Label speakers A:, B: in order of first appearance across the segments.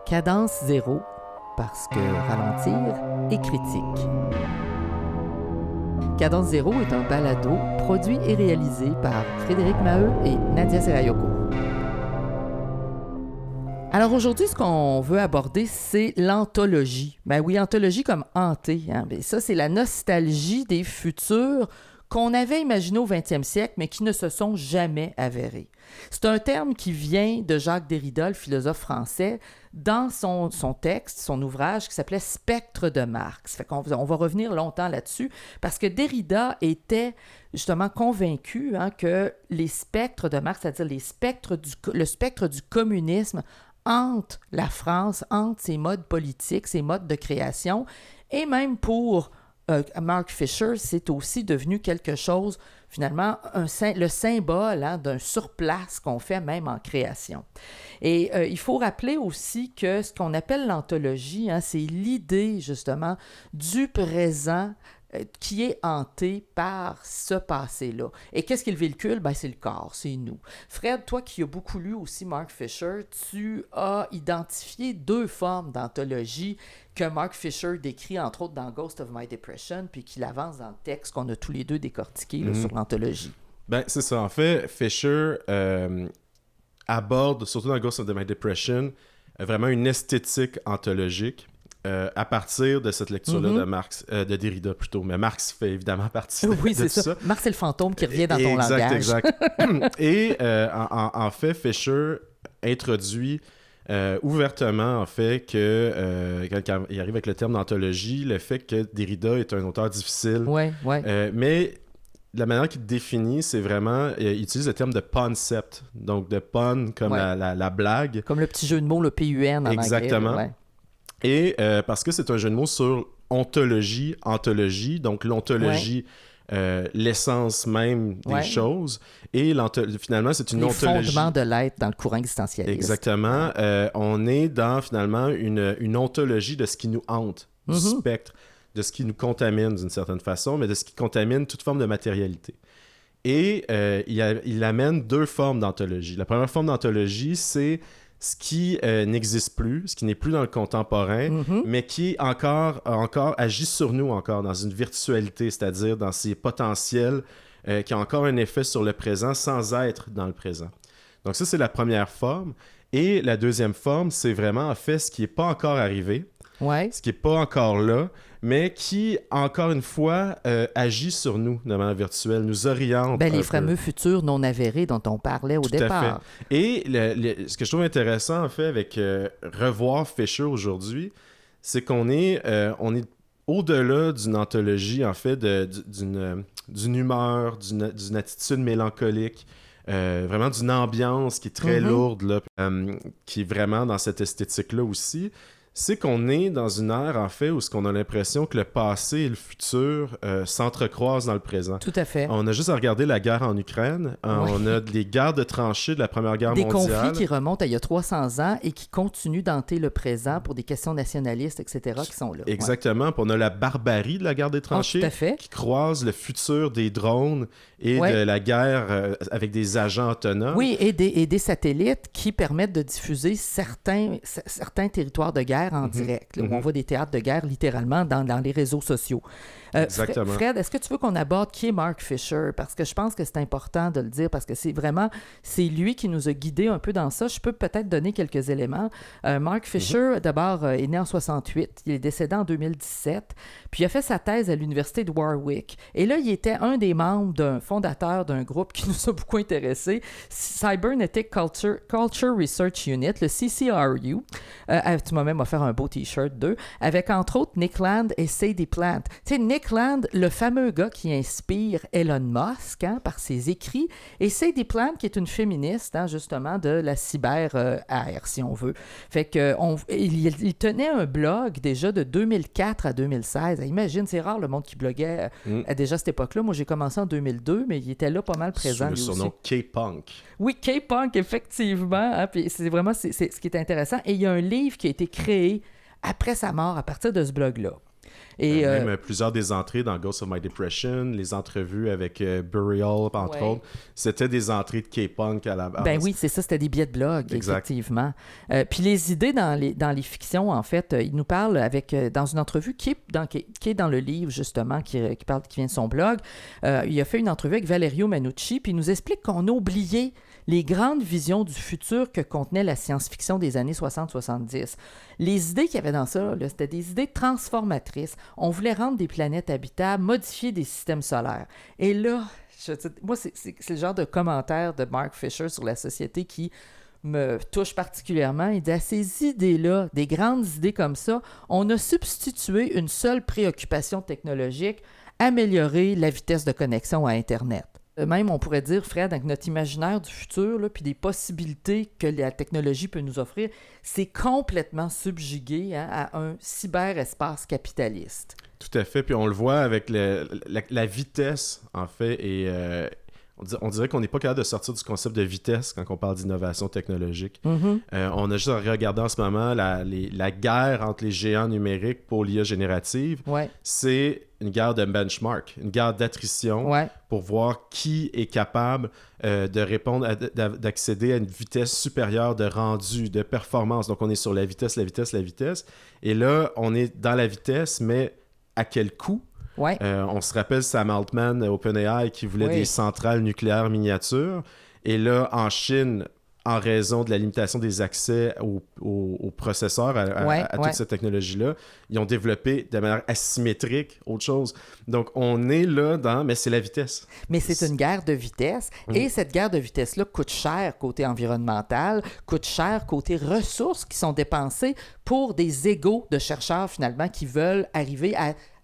A: Cadence zéro, parce que ralentir est critique. Cadence zéro est un balado produit et réalisé par Frédéric Maheu et Nadia Serayoko. Alors aujourd'hui, ce qu'on veut aborder, c'est l'anthologie. Ben oui, anthologie comme hanté. Hein? Ben ça, c'est la nostalgie des futurs qu'on avait imaginés au 20e siècle, mais qui ne se sont jamais avérés. C'est un terme qui vient de Jacques Derrida, le philosophe français, dans son texte, son ouvrage qui s'appelait « Spectre de Marx ». Fait qu'on va revenir longtemps là-dessus, parce que Derrida était justement convaincu que les spectres de Marx, c'est-à-dire le spectre du communisme, hante la France, hante ses modes politiques, ses modes de création, et même pour Mark Fisher, c'est aussi devenu quelque chose, finalement, le symbole d'un surplace qu'on fait même en création. Et il faut rappeler aussi que ce qu'on appelle l'anthologie, c'est l'idée, justement, du présent qui est hanté par ce passé-là. Et qu'est-ce qu'il véhicule? Ben, c'est le corps, c'est nous. Fred, toi qui as beaucoup lu aussi Mark Fisher, tu as identifié deux formes d'anthologie que Mark Fisher décrit, entre autres, dans Ghost of My Depression, puis qu'il avance dans le texte qu'on a tous les deux décortiqué là, sur l'anthologie.
B: Ben, c'est ça. En fait, Fisher aborde, surtout dans Ghost of My Depression, vraiment une esthétique anthologique. À partir de cette lecture-là de Derrida plutôt. Mais Marx fait évidemment partie de
A: c'est
B: tout ça.
A: Marx, c'est le fantôme qui revient dans ton langage.
B: Exact. Et en fait, Fisher introduit ouvertement, en fait, que quand il arrive avec le terme d'anthologie, le fait que Derrida est un auteur difficile.
A: Ouais.
B: Mais la manière qu'il définit, c'est vraiment... il utilise le terme de concept. Donc, de pun comme la blague.
A: Comme le petit jeu de mots, le PUN en anglais.
B: Exactement. Et parce que c'est un jeu de mots sur ontologie, anthologie, donc l'ontologie, l'essence même des choses, et finalement c'est une ontologie.
A: Les fondements de l'être dans le courant existentialiste.
B: Exactement. On est dans finalement une ontologie de ce qui nous hante, du spectre, de ce qui nous contamine d'une certaine façon, mais de ce qui contamine toute forme de matérialité. Et il amène deux formes d'anthologie. La première forme d'anthologie, c'est ce qui n'existe plus, ce qui n'est plus dans le contemporain, mais qui encore agit sur nous encore dans une virtualité, c'est-à-dire dans ses potentiels qui ont encore un effet sur le présent sans être dans le présent. Donc ça, c'est la première forme. Et la deuxième forme, c'est vraiment en fait ce qui n'est pas encore arrivé, ce qui n'est pas encore là, mais qui, encore une fois, agit sur nous de manière virtuelle, nous oriente.
A: Les fameux futurs non avérés dont on parlait au départ.
B: Tout à fait. Et ce que je trouve intéressant, en fait, avec revoir Fisher aujourd'hui, c'est qu'on est au-delà d'une anthologie, en fait, d'une humeur, d'une attitude mélancolique, vraiment d'une ambiance qui est très lourde, là, qui est vraiment dans cette esthétique-là aussi. C'est qu'on est dans une ère, en fait, où on a l'impression que le passé et le futur s'entrecroisent dans le présent.
A: Tout à fait.
B: On a juste à regarder la guerre en Ukraine. On a des guerres de tranchées de la Première Guerre mondiale.
A: Des conflits qui remontent à il y a 300 ans et qui continuent d'hanter le présent pour des questions nationalistes, etc., qui sont là.
B: Exactement. Puis on a la barbarie de la guerre des tranchées qui croise le futur des drones et de la guerre avec des agents autonomes.
A: Oui, et des satellites qui permettent de diffuser certains territoires de guerre en direct, là, où on voit des théâtres de guerre littéralement dans les réseaux sociaux.
B: Exactement.
A: Fred, est-ce que tu veux qu'on aborde qui est Mark Fisher? Parce que je pense que c'est important de le dire, parce que c'est lui qui nous a guidés un peu dans ça. Je peux peut-être donner quelques éléments. Mark Fisher, d'abord, est né en 68. Il est décédé en 2017. Puis il a fait sa thèse à l'Université de Warwick. Et là, il était un des membres fondateur d'un groupe qui nous a beaucoup intéressés, Cybernetic Culture Research Unit, le CCRU. Tu m'as même offert un beau T-shirt d'eux, avec entre autres Nick Land et Sadie Plant. Tu sais, Nick Land, le fameux gars qui inspire Elon Musk par ses écrits, et Sadie Plant, qui est une féministe, justement, de la cyber-ère, si on veut. Fait que il tenait un blog déjà de 2004 à 2016. Imagine, c'est rare le monde qui bloguait déjà à cette époque-là. Moi, j'ai commencé en 2002, mais il était là pas mal présent.
B: Sous le surnom K-Punk.
A: Oui, K-Punk, effectivement. Puis c'est vraiment ce qui est intéressant. Et il y a un livre qui a été créé après sa mort, à partir de ce blog-là. Et
B: même plusieurs des entrées dans Ghost of My Depression, les entrevues avec Burial, entre autres, c'était des entrées de K-Punk à la base.
A: Ben oui, c'est ça, c'était des billets de blog,
B: exact.
A: Effectivement. Puis les idées dans les fictions, en fait, il nous parle dans une entrevue qui est dans le livre, justement, qui vient de son blog. Il a fait une entrevue avec Valerio Manucci, puis il nous explique qu'on a oublié les grandes visions du futur que contenait la science-fiction des années 60-70. Les idées qu'il y avait dans ça, là, c'était des idées transformatrices. On voulait rendre des planètes habitables, modifier des systèmes solaires. Et là, moi, c'est le genre de commentaire de Mark Fisher sur la société qui me touche particulièrement. Il dit à ces idées-là, des grandes idées comme ça, on a substitué une seule préoccupation technologique, améliorer la vitesse de connexion à Internet. Même, on pourrait dire, Fred, avec notre imaginaire du futur, là, puis des possibilités que la technologie peut nous offrir, c'est complètement subjugué à un cyberespace capitaliste.
B: Tout à fait, puis on le voit avec la vitesse, en fait, et on dirait qu'on n'est pas capable de sortir du concept de vitesse quand on parle d'innovation technologique.
A: Mm-hmm.
B: On a juste à regarder en ce moment la guerre entre les géants numériques pour l'IA générative.
A: Ouais.
B: C'est une guerre de benchmark, une guerre d'attrition pour voir qui est capable de répondre, d'accéder à une vitesse supérieure de rendu, de performance. Donc, on est sur la vitesse. Et là, on est dans la vitesse, mais à quel coût?
A: Ouais.
B: On se rappelle Sam Altman, OpenAI, qui voulait des centrales nucléaires miniatures. Et là, en Chine, en raison de la limitation des accès aux processeurs, à toute cette technologie-là, ils ont développé de manière asymétrique autre chose. Donc, on est là mais c'est la vitesse.
A: Mais c'est une guerre de vitesse. Et cette guerre de vitesse-là coûte cher côté environnemental, coûte cher côté ressources qui sont dépensées pour des égos de chercheurs, finalement, qui veulent arriver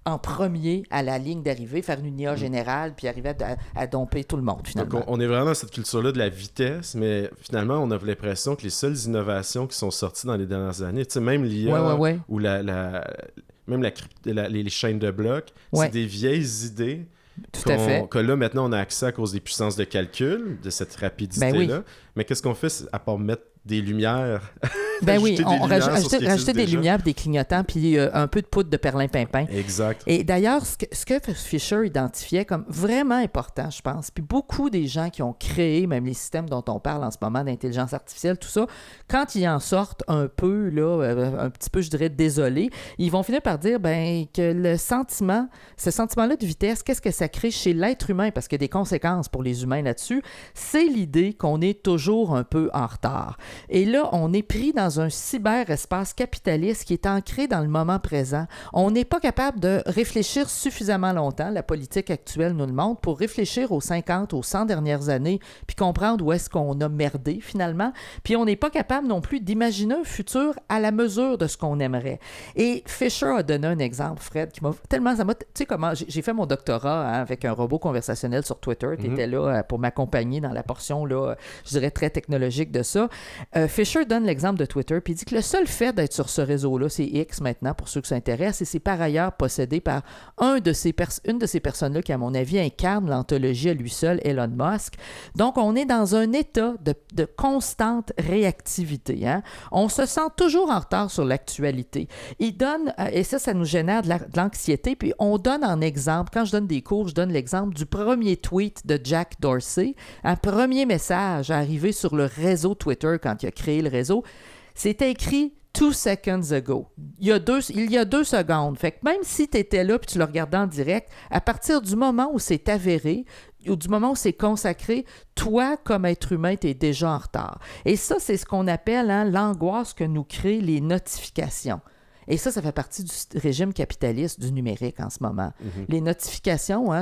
A: en premier à la ligne d'arrivée, faire une IA générale, puis arriver à domper tout le monde, finalement.
B: Donc, on est vraiment dans cette culture-là de la vitesse, mais finalement, on a l'impression que les seules innovations qui sont sorties dans les dernières années, tu sais, même l'IA ou même les chaînes de blocs, c'est des vieilles idées que là, maintenant, on a accès à cause des puissances de calcul, de cette rapidité-là. Mais qu'est-ce qu'on fait à part mettre des lumières?
A: On rajoutait des lumières, des clignotants, puis un peu de poudre de perlimpinpin.
B: Exact.
A: Et d'ailleurs, ce que Fisher identifiait comme vraiment important, je pense, puis beaucoup des gens qui ont créé même les systèmes dont on parle en ce moment d'intelligence artificielle, tout ça, quand ils en sortent un peu, là, un petit peu, je dirais, désolés, ils vont finir par dire que ce sentiment-là de vitesse, qu'est-ce que ça crée chez l'être humain, parce qu'il y a des conséquences pour les humains là-dessus, c'est l'idée qu'on est toujours un peu en retard. Et là, on est pris dans un cyberespace capitaliste qui est ancré dans le moment présent. On n'est pas capable de réfléchir suffisamment longtemps, la politique actuelle nous le montre, pour réfléchir aux 50, aux 100 dernières années, puis comprendre où est-ce qu'on a merdé finalement. Puis on n'est pas capable non plus d'imaginer un futur à la mesure de ce qu'on aimerait. Et Fisher a donné un exemple, Fred, qui m'a tellement... Tu sais comment... J'ai fait mon doctorat avec un robot conversationnel sur Twitter. Tu étais là pour m'accompagner dans la portion, là, je dirais, très technologique de ça. Fisher donne l'exemple de Twitter, puis il dit que le seul fait d'être sur ce réseau-là, c'est X maintenant, pour ceux qui s'intéressent, et c'est par ailleurs possédé par une de ces personnes-là qui, à mon avis, incarne l'anthologie à lui seul, Elon Musk. Donc, on est dans un état de constante réactivité. Hein? On se sent toujours en retard sur l'actualité. Il donne, et ça nous génère de l'anxiété, puis on donne en exemple, quand je donne des cours, je donne l'exemple du premier tweet de Jack Dorsey, un premier message arrivé sur le réseau Twitter quand il a créé le réseau. C'était écrit 2 seconds ago. Il y a 2 secondes. Fait que même si tu étais là et tu le regardais en direct, à partir du moment où c'est avéré, ou du moment où c'est consacré, toi, comme être humain, tu es déjà en retard. Et ça, c'est ce qu'on appelle l'angoisse que nous créent les notifications. Et ça fait partie du régime capitaliste du numérique en ce moment. Mm-hmm. Les notifications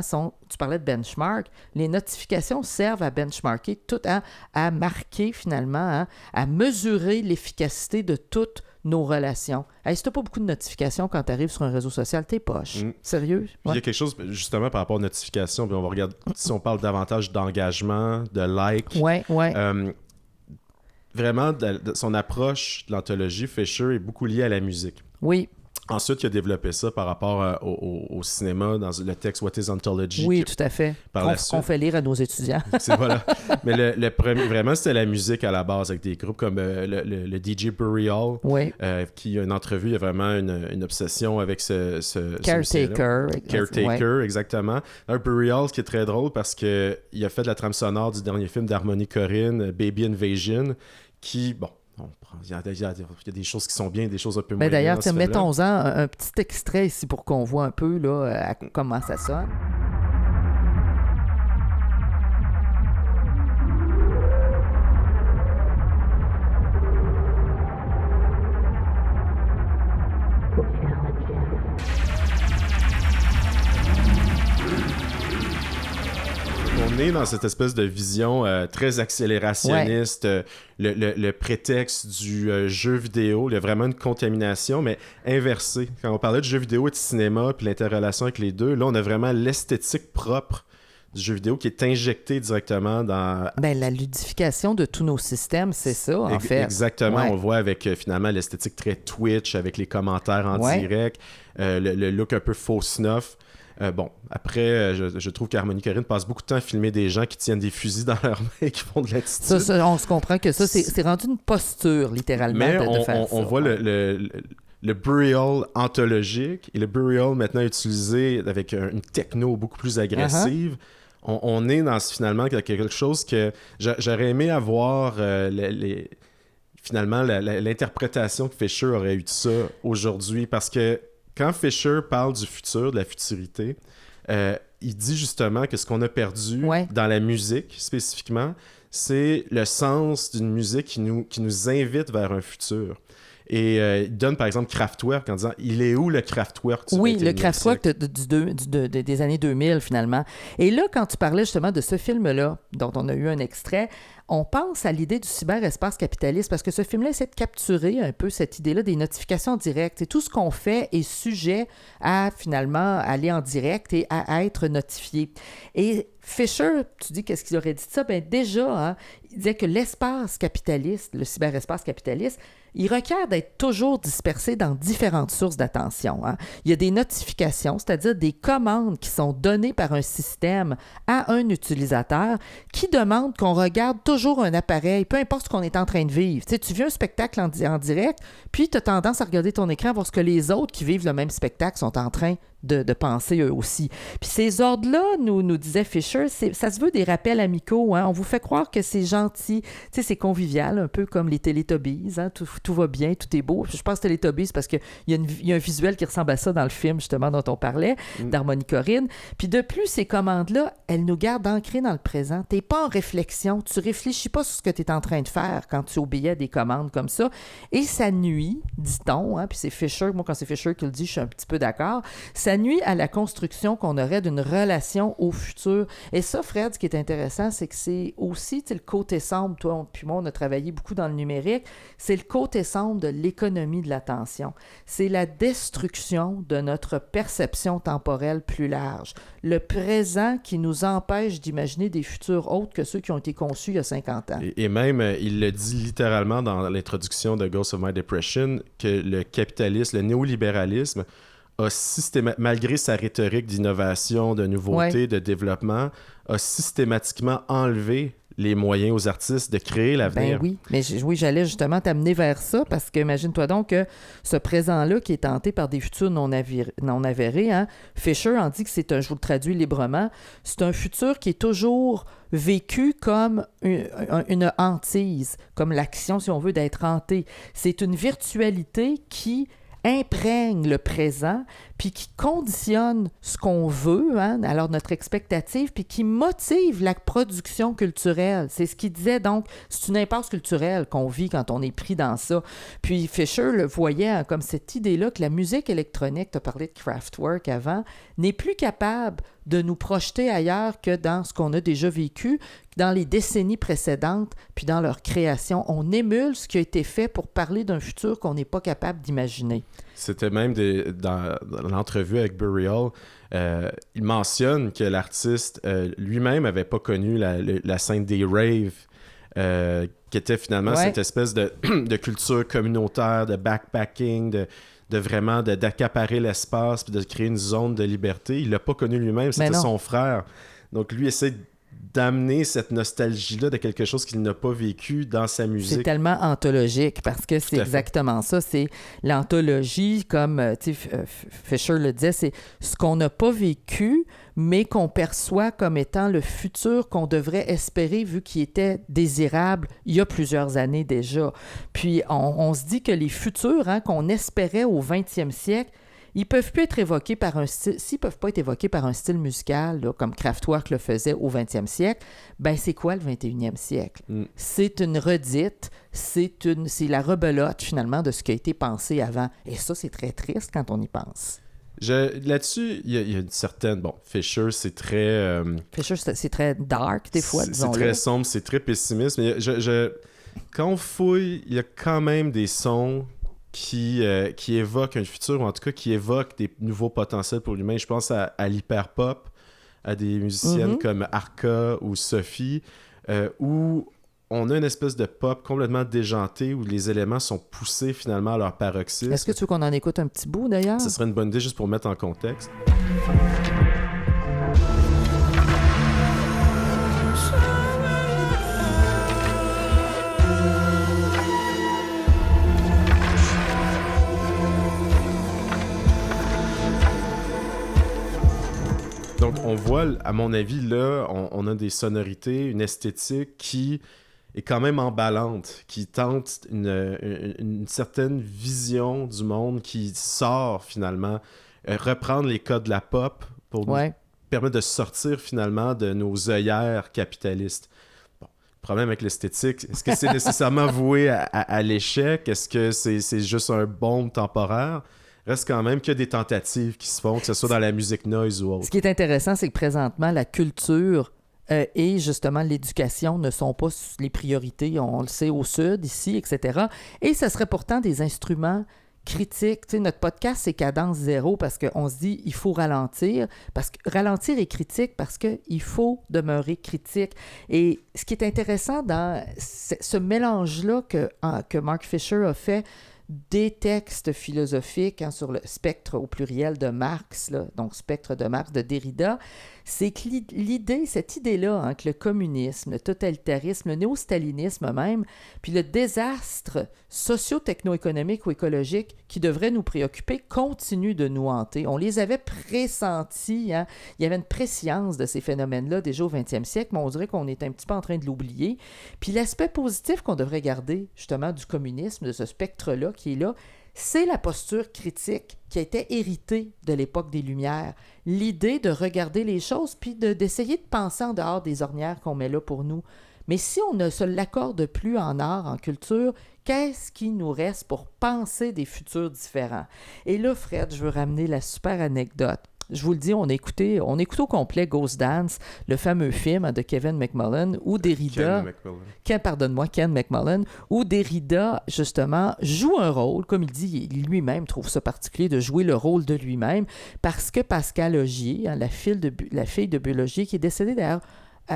A: tu parlais de benchmark, les notifications servent à benchmarker, tout à marquer finalement, à mesurer l'efficacité de toutes nos relations. Hey, si tu n'as pas beaucoup de notifications quand tu arrives sur un réseau social, t'es poche. Sérieux?
B: Il y a quelque chose, justement, par rapport aux notifications, puis on va regarder si on parle davantage d'engagement, de like.
A: Ouais.
B: Vraiment, son approche de l'anthologie, Fisher, est beaucoup liée à la musique.
A: Oui.
B: Ensuite, il a développé ça par rapport au cinéma, dans le texte What is Ontology?
A: Oui, tout à fait. Qu'on fait lire à nos étudiants.
B: Voilà. Mais le premier, vraiment, c'était la musique à la base, avec des groupes comme le DJ Burial,
A: oui.
B: Qui a une entrevue, il a vraiment une obsession avec ce
A: Caretaker.
B: Caretaker, exactement. Un Burial, ce qui est très drôle, parce qu'il a fait de la trame sonore du dernier film d'Harmony Korine, Baby Invasion, qui, bon, il y a des choses qui sont bien, des choses un peu moins bien.
A: D'ailleurs, mettons-en un petit extrait ici pour qu'on voit un peu là, comment ça sonne.
B: On est dans cette espèce de vision très accélérationniste, le prétexte du jeu vidéo, il y a vraiment une contamination, mais inversée. Quand on parlait de jeu vidéo et de cinéma, puis l'interrelation avec les deux, là, on a vraiment l'esthétique propre du jeu vidéo qui est injectée directement dans...
A: la ludification de tous nos systèmes, c'est ça, en fait.
B: Exactement, on le voit avec finalement l'esthétique très Twitch, avec les commentaires en direct, le look un peu faux snuff. Après, je trouve qu'Harmony Korine passe beaucoup de temps à filmer des gens qui tiennent des fusils dans leurs mains et qui font de l'attitude.
A: Ça, on se comprend que ça, c'est rendu une posture, littéralement, de faire ça.
B: On voit le burial ontologique et le burial maintenant utilisé avec une techno beaucoup plus agressive. On est dans finalement quelque chose que j'aurais aimé avoir finalement l'interprétation que Fisher aurait eu de ça aujourd'hui, parce que quand Fisher parle du futur, de la futurité, il dit justement que ce qu'on a perdu dans la musique spécifiquement, c'est le sens d'une musique qui nous invite vers un futur. Et il donne par exemple Kraftwerk en disant « Il est où le Kraftwerk du 21e siècle? »
A: le Kraftwerk des années 2000 finalement. Et là, quand tu parlais justement de ce film-là, dont on a eu un extrait, on pense à l'idée du cyberespace capitaliste, parce que ce film-là essaie de capturer un peu cette idée-là des notifications directes. Et tout ce qu'on fait est sujet à finalement aller en direct et à être notifié. Et Fisher, tu dis qu'est-ce qu'il aurait dit de ça? Déjà, il disait que l'espace capitaliste, le cyberespace capitaliste, il requiert d'être toujours dispersé dans différentes sources d'attention. Il y a des notifications, c'est-à-dire des commandes qui sont données par un système à un utilisateur qui demande qu'on regarde toujours un appareil, peu importe ce qu'on est en train de vivre. Tu vis un spectacle en direct, puis tu as tendance à regarder ton écran, voir ce que les autres qui vivent le même spectacle sont en train de penser eux aussi. Puis ces ordres-là, nous disait Fisher, ça se veut des rappels amicaux. On vous fait croire que c'est gentil, c'est convivial, un peu comme les Teletubbies. Tout va bien, tout est beau. Je pense Teletubbies parce qu'il y a un visuel qui ressemble à ça dans le film, justement, dont on parlait, d'Harmony Korine. Puis de plus, ces commandes-là, elles nous gardent ancrés dans le présent. Tu n'es pas en réflexion. Tu réfléchis pas sur ce que tu es en train de faire quand tu obéis à des commandes comme ça. Et ça nuit, dit-on, puis c'est Fisher, moi quand c'est Fisher qui le dit, je suis un petit peu d'accord, ça nuit à la construction qu'on aurait d'une relation au futur. Et ça, Fred, ce qui est intéressant, c'est que c'est aussi le côté sombre. Toi puis moi, on a travaillé beaucoup dans le numérique. C'est le côté sombre de l'économie de l'attention. C'est la destruction de notre perception temporelle plus large. Le présent qui nous empêche d'imaginer des futurs autres que ceux qui ont été conçus il y a 50 ans.
B: Et même, il le dit littéralement dans l'introduction de Ghost of My Depression, que le capitalisme, le néolibéralisme, a malgré sa rhétorique d'innovation, de nouveauté, de développement, a systématiquement enlevé les moyens aux artistes de créer l'avenir.
A: Oui, mais j'allais justement t'amener vers ça, parce que imagine-toi donc que ce présent-là qui est tenté par des futurs non avérés, Fisher en dit que c'est je vous le traduis librement, c'est un futur qui est toujours vécu comme une hantise, comme l'action, si on veut, d'être hanté. C'est une virtualité qui imprègne le présent, puis qui conditionne ce qu'on veut, alors notre expectative, puis qui motive la production culturelle. C'est ce qu'il disait, donc, c'est une impasse culturelle qu'on vit quand on est pris dans ça. Puis Fisher le voyait comme cette idée-là que la musique électronique, tu as parlé de Kraftwerk avant, n'est plus capable de nous projeter ailleurs que dans ce qu'on a déjà vécu, dans les décennies précédentes, puis dans leur création. On émule ce qui a été fait pour parler d'un futur qu'on n'est pas capable d'imaginer.
B: C'était même dans l'entrevue avec Burial, il mentionne que l'artiste lui-même n'avait pas connu la scène des raves, qui était finalement cette espèce de culture communautaire, de backpacking, vraiment d'accaparer l'espace puis de créer une zone de liberté. Il l'a pas connu lui-même, c'était son frère. Donc lui essaie d'amener cette nostalgie-là de quelque chose qu'il n'a pas vécu dans sa musique.
A: C'est tellement anthologique parce que c'est exactement ça. C'est l'anthologie, comme Fisher le disait, c'est ce qu'on n'a pas vécu, mais qu'on perçoit comme étant le futur qu'on devrait espérer vu qu'il était désirable il y a plusieurs années déjà. Puis on se dit que les futurs qu'on espérait au 20e siècle, ils peuvent plus être évoqués par un style. S'ils peuvent pas être évoqués par un style musical, là, comme Kraftwerk le faisait au 20e siècle, ben c'est quoi le 21e siècle? C'est une redite, c'est la rebelote finalement de ce qui a été pensé avant. Et ça, c'est très triste quand on y pense.
B: Là-dessus, il y a une certaine... Bon, Fisher, c'est très...
A: Fisher, c'est très dark, des fois, disons-le.
B: C'est très sombre, c'est très pessimiste. Mais quand on fouille, il y a quand même des sons qui évoquent un futur, ou en tout cas qui évoquent des nouveaux potentiels pour l'humain. Je pense à l'hyperpop, à des musiciennes comme Arca ou Sophie, où on a une espèce de pop complètement déjanté, où les éléments sont poussés finalement à leur paroxysme.
A: Est-ce que tu veux qu'on en écoute un petit bout d'ailleurs?
B: Ce serait une bonne idée juste pour mettre en contexte. Donc, on voit, à mon avis, là, on a des sonorités, une esthétique qui est quand même emballante, qui tente une certaine vision du monde qui sort, finalement, reprendre les codes de la pop pour nous permettre de sortir, finalement, de nos œillères capitalistes. Bon, le problème avec l'esthétique, est-ce que c'est nécessairement voué à l'échec? Est-ce que c'est juste un baume temporaire? Reste quand même qu'il y a des tentatives qui se font, que ce soit dans la musique noise ou autre.
A: Ce qui est intéressant, c'est que présentement, la culture et justement l'éducation ne sont pas les priorités, on le sait, au Sud, ici, etc. Et ce serait pourtant des instruments critiques. Tu sais, notre podcast, c'est Cadence Zéro parce qu'on se dit il faut ralentir. Parce que ralentir est critique parce qu'il faut demeurer critique. Et ce qui est intéressant dans ce mélange-là que Mark Fisher a fait des textes philosophiques sur le spectre au pluriel de Marx, là, donc spectre de Marx, de Derrida, c'est que cette idée-là, que le communisme, le totalitarisme, le néo-stalinisme même, puis le désastre socio-techno-économique ou écologique qui devrait nous préoccuper, continue de nous hanter. On les avait pressentis, il y avait une prescience de ces phénomènes-là déjà au 20e siècle, mais on dirait qu'on est un petit peu en train de l'oublier. Puis l'aspect positif qu'on devrait garder, justement, du communisme, de ce spectre-là qui est là, c'est la posture critique qui a été héritée de l'époque des Lumières. L'idée de regarder les choses puis d'essayer de penser en dehors des ornières qu'on met là pour nous. Mais si on ne se l'accorde plus en art, en culture, qu'est-ce qui nous reste pour penser des futurs différents? Et là, Fred, je veux ramener la super anecdote. Je vous le dis, on écoute au complet Ghost Dance, le fameux film de Kevin McMullen, où Derrida... Ken McMullen, où Derrida, justement, joue un rôle, comme il dit, lui-même trouve ça particulier de jouer le rôle de lui-même, parce que Pascal Augier, la fille de biologie, qui est décédée d'ailleurs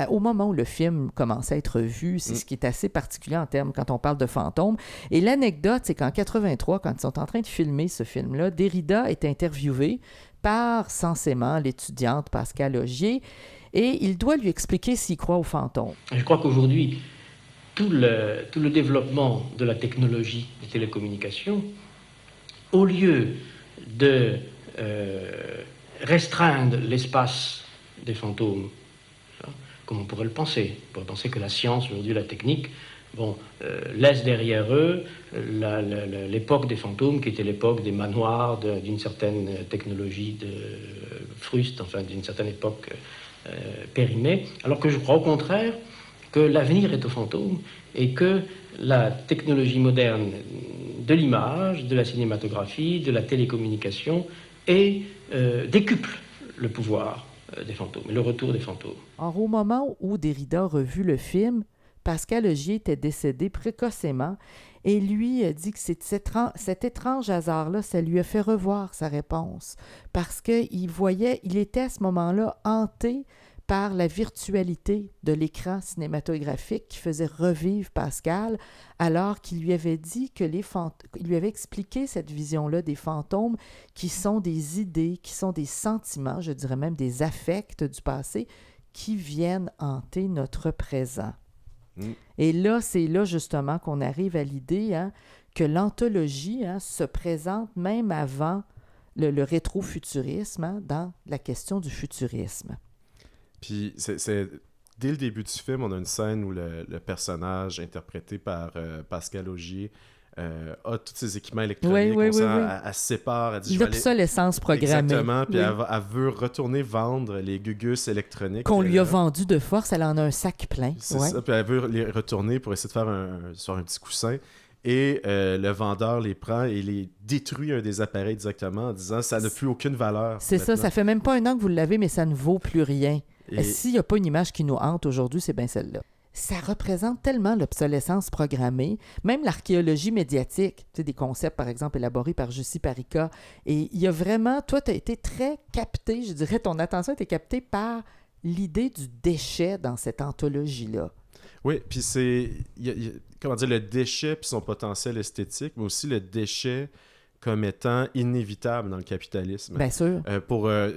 A: au moment où le film commençait à être vu, c'est ce qui est assez particulier en termes quand on parle de fantômes. Et l'anecdote, c'est qu'en 83, quand ils sont en train de filmer ce film-là, Derrida est interviewé par censément l'étudiante Pascal Augier et il doit lui expliquer s'il croit aux fantômes.
C: Je crois qu'aujourd'hui, tout le développement de la technologie des télécommunications, au lieu de restreindre l'espace des fantômes, comme on pourrait le penser. On pourrait penser que la science, aujourd'hui, la technique, laisse derrière eux l'époque des fantômes, qui était l'époque des manoirs, d'une certaine technologie de fruste, enfin d'une certaine époque périmée, alors que je crois au contraire que l'avenir est aux fantômes et que la technologie moderne de l'image, de la cinématographie, de la télécommunication décuple le pouvoir des fantômes, le retour des fantômes.
A: Or, au moment où Derrida a revu le film, Pascal Augier était décédé précocement et lui a dit que cet étrange hasard-là, ça lui a fait revoir sa réponse parce qu'il était à ce moment-là hanté par la virtualité de l'écran cinématographique qui faisait revivre Pascal, alors qu'il lui avait dit que il lui avait expliqué cette vision-là des fantômes qui sont des idées, qui sont des sentiments, je dirais même des affects du passé, qui viennent hanter notre présent. Et là, c'est là justement qu'on arrive à l'idée que l'anthologie se présente même avant le rétrofuturisme dans la question du futurisme.
B: Puis, dès le début du film, on a une scène où le personnage interprété par Pascal Augier a tous ses équipements électroniques.
A: Oui.
B: Elle se sépare. Elle dit,
A: l'obsolescence programmée.
B: Exactement. Puis elle veut retourner vendre les gugus électroniques.
A: Qu'on lui a vendu de force. Elle en a un sac plein.
B: C'est ça. Puis elle veut les retourner pour essayer de faire sur un petit coussin. Et le vendeur les prend et les détruit un des appareils directement en disant ça n'a plus aucune valeur.
A: C'est
B: maintenant.
A: ça fait même pas un an que vous l'avez, mais ça ne vaut plus rien.
B: Et
A: s'il n'y a pas une image qui nous hante aujourd'hui, c'est bien celle-là. Ça représente tellement l'obsolescence programmée, même l'archéologie médiatique, tu sais, des concepts, par exemple, élaborés par Jussi Parika. Et il y a vraiment, toi, tu as été très capté, je dirais, ton attention a été captée par l'idée du déchet dans cette anthologie-là.
B: Oui, puis c'est, comment dire, le déchet puis son potentiel esthétique, mais aussi le déchet comme étant inévitable dans le capitalisme.
A: Bien sûr.
B: Pour un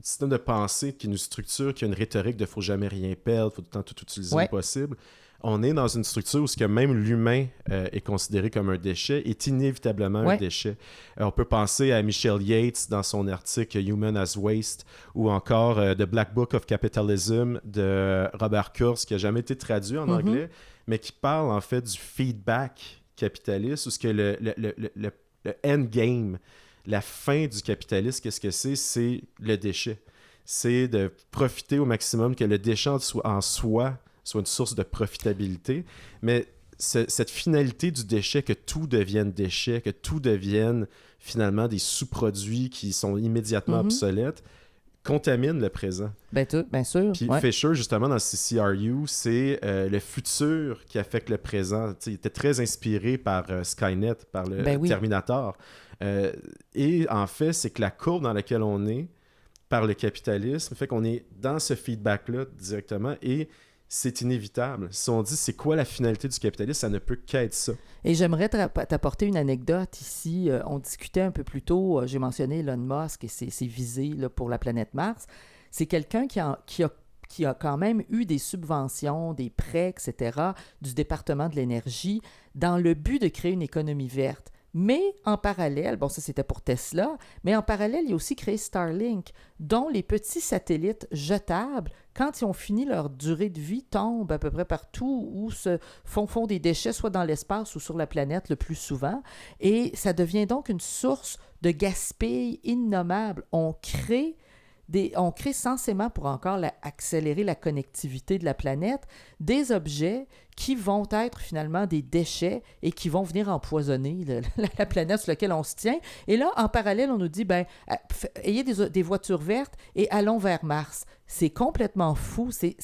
B: système de pensée qui nous structure, qui a une rhétorique de « faut jamais rien perdre, faut tout le temps tout utiliser le possible », on est dans une structure où ce que même l'humain est considéré comme un déchet est inévitablement un déchet. On peut penser à Michel Yates dans son article « Human as Waste » ou encore « The Black Book of Capitalism » de Robert Kurz, qui n'a jamais été traduit en anglais, mais qui parle en fait du feedback capitaliste, où ce que le endgame, la fin du capitalisme, qu'est-ce que c'est? C'est le déchet. C'est de profiter au maximum que le déchet en soi soit une source de profitabilité, mais cette finalité du déchet, que tout devienne déchet, que tout devienne finalement des sous-produits qui sont immédiatement obsolètes, contamine le présent.
A: Bien sûr.
B: Puis Fisher, justement, dans CCRU, c'est le futur qui affecte le présent. T'sais, il était très inspiré par Skynet, par le Terminator. Et en fait, c'est que la courbe dans laquelle on est, par le capitalisme, fait qu'on est dans ce feedback-là directement et c'est inévitable. Si on dit c'est quoi la finalité du capitalisme, ça ne peut qu'être ça.
A: Et j'aimerais t'apporter une anecdote ici. On discutait un peu plus tôt, j'ai mentionné Elon Musk et ses visées là, pour la planète Mars. C'est quelqu'un qui a quand même eu des subventions, des prêts, etc., du département de l'énergie dans le but de créer une économie verte. Mais en parallèle, bon ça c'était pour Tesla, mais en parallèle, il a aussi créé Starlink, dont les petits satellites jetables, quand ils ont fini leur durée de vie, tombent à peu près partout où se font des déchets, soit dans l'espace ou sur la planète le plus souvent. Et ça devient donc une source de gaspille innommable. On crée censément, pour encore accélérer la connectivité de la planète, des objets qui vont être finalement des déchets et qui vont venir empoisonner la planète sur laquelle on se tient. Et là, en parallèle, on nous dit, ayez des voitures vertes et allons vers Mars. C'est complètement fou, c'est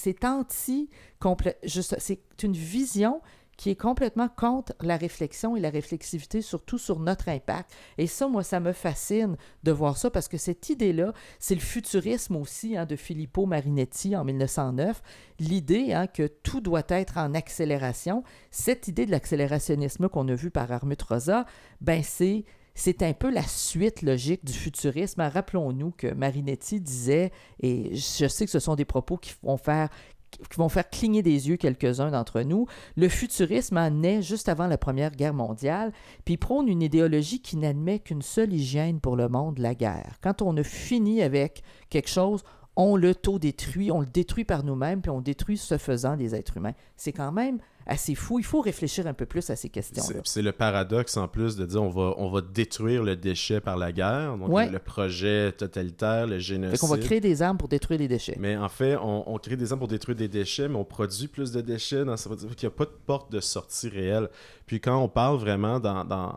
A: une vision qui est complètement contre la réflexion et la réflexivité, surtout sur notre impact. Et ça, moi, ça me fascine de voir ça, parce que cette idée-là, c'est le futurisme aussi de Filippo Marinetti en 1909, l'idée que tout doit être en accélération. Cette idée de l'accélérationnisme qu'on a vu par Armut Rosa, c'est un peu la suite logique du futurisme. Rappelons-nous que Marinetti disait, et je sais que ce sont des propos qui vont faire cligner des yeux quelques-uns d'entre nous, le futurisme naît juste avant la Première Guerre mondiale, puis prône une idéologie qui n'admet qu'une seule hygiène pour le monde, la guerre. Quand on a fini avec quelque chose, on l'autodétruit, on le détruit par nous-mêmes, puis on détruit ce faisant des êtres humains. C'est quand même assez fou. Il faut réfléchir un peu plus à ces questions-là.
B: C'est le paradoxe, en plus, de dire on va détruire le déchet par la guerre, donc le projet totalitaire, le génocide.
A: Fait qu'on va créer des armes pour détruire les déchets.
B: Mais en fait, on crée des armes pour détruire des déchets, mais on produit plus de déchets. Ça veut dire qu'il n'y a pas de porte de sortie réelle. Puis quand on parle vraiment dans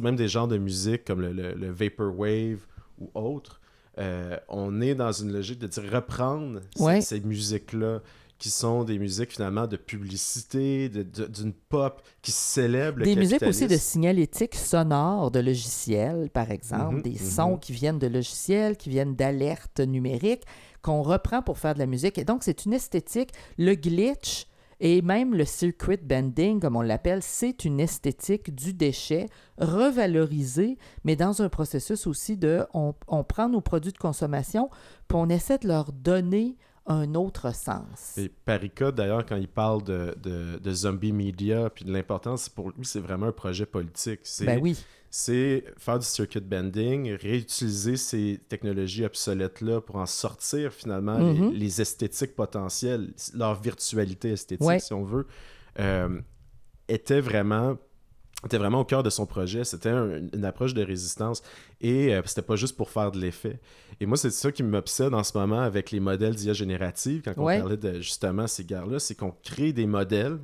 B: même des genres de musique comme le Vaporwave ou autres, on est dans une logique de dire reprendre ces musiques-là, qui sont des musiques finalement de publicité, d'une pop qui célèbre le capitalisme.
A: Des musiques aussi de signalétique sonore de logiciels, par exemple, des sons qui viennent de logiciels, qui viennent d'alertes numériques, qu'on reprend pour faire de la musique. Et donc, c'est une esthétique. Le glitch et même le circuit bending, comme on l'appelle, c'est une esthétique du déchet revalorisée, mais dans un processus aussi de... On prend nos produits de consommation puis on essaie de leur donner un autre sens.
B: Et Parica, d'ailleurs, quand il parle de zombie media, puis de l'importance, pour lui, c'est vraiment un projet politique.
A: Ben oui.
B: C'est faire du circuit bending, réutiliser ces technologies obsolètes-là pour en sortir, finalement, les esthétiques potentielles, leur virtualité esthétique, si on veut, était vraiment au cœur de son projet. C'était une approche de résistance et c'était pas juste pour faire de l'effet. Et moi, c'est ça qui m'obsède en ce moment avec les modèles d'IA générative, quand on parlait de justement ces gars-là, c'est qu'on crée des modèles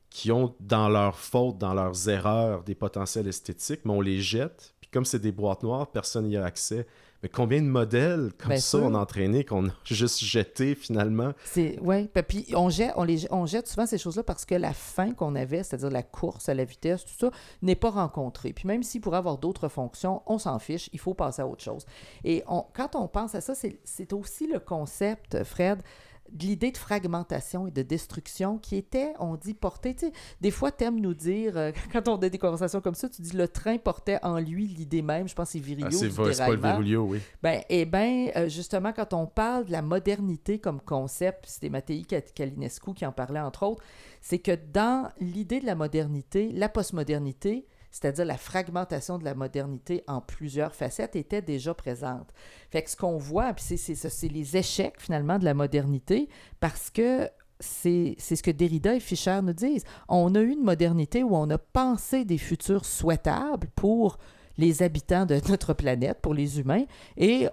B: qui ont dans leurs fautes, dans leurs erreurs, des potentiels esthétiques, mais on les jette. Puis comme c'est des boîtes noires, personne n'y a accès. Mais combien de modèles comme ça on a entraîné, qu'on a juste jeté finalement?
A: Oui, puis on jette souvent ces choses-là parce que la fin qu'on avait, c'est-à-dire la course à la vitesse, tout ça, n'est pas rencontrée. Puis même s'il pourrait avoir d'autres fonctions, on s'en fiche, il faut passer à autre chose. Et quand on pense à ça, c'est aussi le concept, Fred, de l'idée de fragmentation et de destruction qui était, on dit, portée. Tu sais, des fois, t'aimes nous dire, quand on a des conversations comme ça, tu dis le train portait en lui l'idée même. Je pense que c'est Virilio.
B: C'est Paul Virilio, oui.
A: Justement, quand on parle de la modernité comme concept, c'était Mattei Calinescu qui en parlait entre autres, c'est que dans l'idée de la modernité, la postmodernité, c'est-à-dire la fragmentation de la modernité en plusieurs facettes, était déjà présente. Fait que ce qu'on voit, puis c'est les échecs finalement de la modernité, parce que c'est ce que Derrida et Fischer nous disent. On a eu une modernité où on a pensé des futurs souhaitables pour les habitants de notre planète, pour les humains, et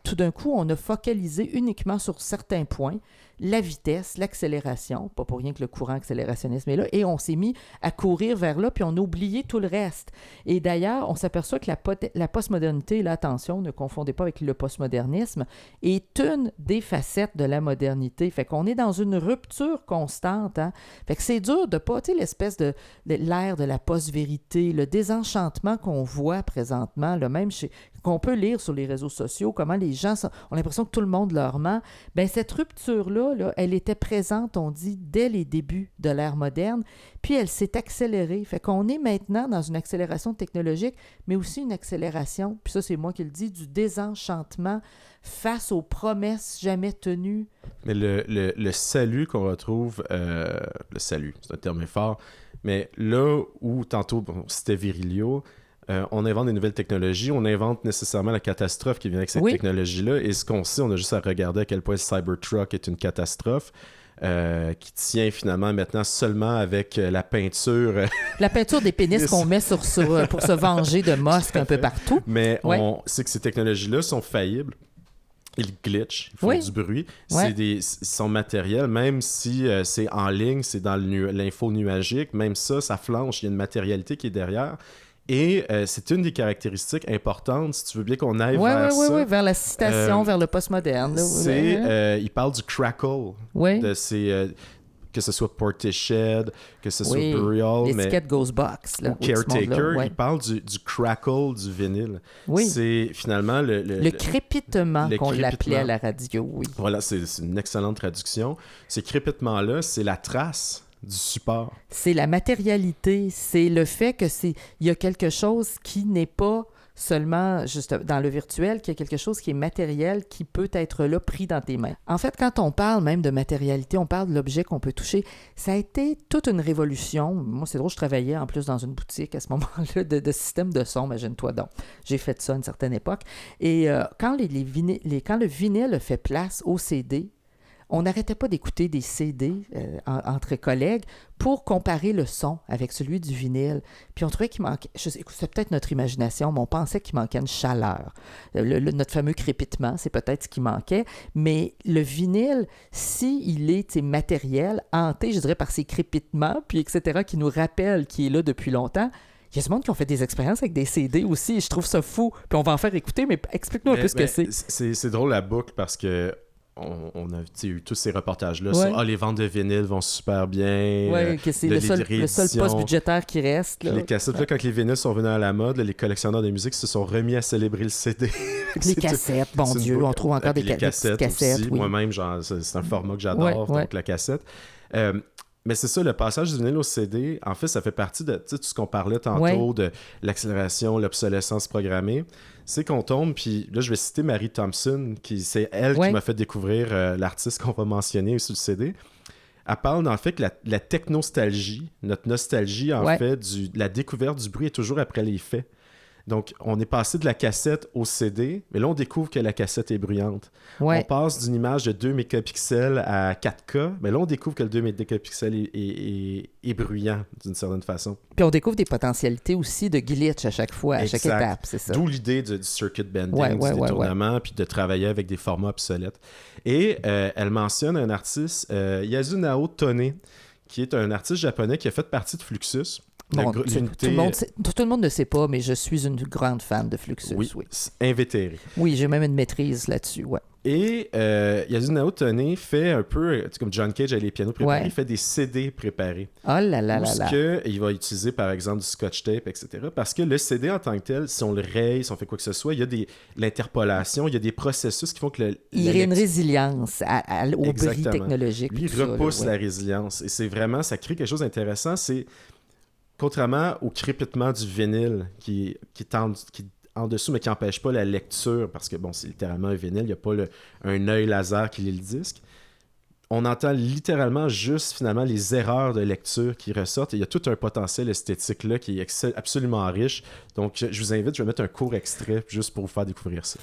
A: tout d'un coup, on a focalisé uniquement sur certains points, la vitesse, l'accélération, pas pour rien que le courant accélérationnisme est là, et on s'est mis à courir vers là, puis on a oublié tout le reste. Et d'ailleurs, on s'aperçoit que la postmodernité, là, attention, ne confondez pas avec le postmodernisme, est une des facettes de la modernité. Fait qu'on est dans une rupture constante. Hein? Fait que c'est dur de pas, tu sais, l'espèce de l'ère de la post-vérité, le désenchantement qu'on voit présentement, là, même qu'on peut lire sur les réseaux sociaux, comment les gens ont l'impression que tout le monde leur ment. Bien, cette rupture-là, elle était présente, on dit, dès les débuts de l'ère moderne, puis elle s'est accélérée. Fait qu'on est maintenant dans une accélération technologique, mais aussi une accélération, puis ça, c'est moi qui le dis, du désenchantement face aux promesses jamais tenues.
B: Mais le salut qu'on retrouve, le salut, c'est un terme fort, mais là où, tantôt, c'était Virilio, on invente des nouvelles technologies, on invente nécessairement la catastrophe qui vient avec cette technologie-là. Et ce qu'on sait, on a juste à regarder à quel point le Cybertruck est une catastrophe qui tient finalement maintenant seulement avec la peinture.
A: La peinture des pénis qu'on met pour se venger de mosques un peu partout.
B: Mais on sait que ces technologies-là sont faillibles. Ils glitchent, ils font du bruit. Ils sont matériels, même si c'est en ligne, c'est dans l'info nuagique, même ça flanche, il y a une matérialité qui est derrière. Et c'est une des caractéristiques importantes, si tu veux bien qu'on aille vers ça.
A: Oui, vers la citation, vers le postmoderne.
B: Il parle du crackle, de ces, que ce soit Portishead, que ce soit Burial,
A: l'étiquette Ghostbox, là,
B: ou Caretaker, il parle du crackle du vinyle.
A: Oui.
B: C'est finalement le
A: crépitement qu'on l'appelait à la radio. Oui.
B: Voilà, c'est une excellente traduction. Ces crépitements-là, c'est la trace du support.
A: C'est la matérialité, c'est le fait que il y a quelque chose qui n'est pas seulement juste dans le virtuel, qu'il y a quelque chose qui est matériel, qui peut être là, pris dans tes mains. En fait, quand on parle même de matérialité, on parle de l'objet qu'on peut toucher. Ça a été toute une révolution. Moi, c'est drôle, je travaillais en plus dans une boutique à ce moment-là de système de son, imagine-toi donc. J'ai fait ça à une certaine époque. Et quand quand le vinyle fait place au CD, on n'arrêtait pas d'écouter des CD entre collègues pour comparer le son avec celui du vinyle. Puis on trouvait qu'il manquait, c'est peut-être notre imagination, mais on pensait qu'il manquait une chaleur. Notre fameux crépitement, c'est peut-être ce qui manquait. Mais le vinyle, s'il est matériel, hanté, je dirais, par ses crépitements, puis etc., qui nous rappellent qu'il est là depuis longtemps, il y a du monde qui ont fait des expériences avec des CD aussi, et je trouve ça fou. Puis on va en faire écouter, mais explique-nous un peu ce que c'est.
B: C'est drôle la boucle parce que on a eu tous ces reportages-là
A: Ouais.
B: sur les ventes de vinyle vont super bien.
A: Oui, que c'est
B: de
A: le seul
B: réédition.
A: poste budgétaire qui reste. Là.
B: Les cassettes, là, quand les vinyles sont venus à la mode, là, les collectionneurs de musique se sont remis à célébrer le CD.
A: Les cassettes, bon Dieu, on trouve encore des
B: cassettes
A: cassettes.
B: aussi.
A: Oui.
B: Moi-même, genre, c'est un format que j'adore,
A: Ouais.
B: donc la cassette. Mais c'est ça, le passage du vinyle au CD, en fait, ça fait partie de tout ce qu'on parlait tantôt, de l'accélération, l'obsolescence programmée. C'est qu'on tombe, puis là, je vais citer Marie Thompson, c'est elle qui m'a fait découvrir l'artiste qu'on va mentionner sur le CD. Elle parle, en fait, que la technostalgie, notre nostalgie, en fait, de la découverte du bruit est toujours après les faits. Donc, on est passé de la cassette au CD, mais là, on découvre que la cassette est bruyante.
A: Ouais.
B: On passe d'une image de 2 mégapixels à 4K, mais là, on découvre que le 2 mégapixels est bruyant, d'une certaine façon.
A: Puis on découvre des potentialités aussi de glitch à chaque fois, à chaque étape, c'est ça.
B: D'où l'idée du circuit bending, du détournement, puis de travailler avec des formats obsolètes. Et elle mentionne un artiste, Yasunao Tone, qui est un artiste japonais qui a fait partie de Fluxus.
A: Bon, tout le monde ne sait pas, mais je suis une grande fan de Fluxus. Oui.
B: Invétéré.
A: Oui, j'ai même une maîtrise là-dessus, ouais.
B: Et Yasunao Tone fait un peu, comme John Cage a les pianos préparés, il fait des CD préparés.
A: Oh là là là là.
B: Il va utiliser, par exemple, du scotch tape, etc. Parce que le CD en tant que tel, si on le raye, si on fait quoi que ce soit, il y a l'interpolation, il y a des processus qui font que
A: il y a une résilience au bris technologique.
B: Lui, il repousse la résilience. Et c'est vraiment, ça crée quelque chose d'intéressant. C'est, contrairement au crépitement du vinyle qui en dessous, mais qui n'empêche pas la lecture, parce que, bon, c'est littéralement un vinyle, il n'y a pas un œil laser qui lit le disque. On entend littéralement juste, finalement, les erreurs de lecture qui ressortent. Et il y a tout un potentiel esthétique là qui est absolument riche. Donc, je vous invite, je vais mettre un court extrait juste pour vous faire découvrir ça.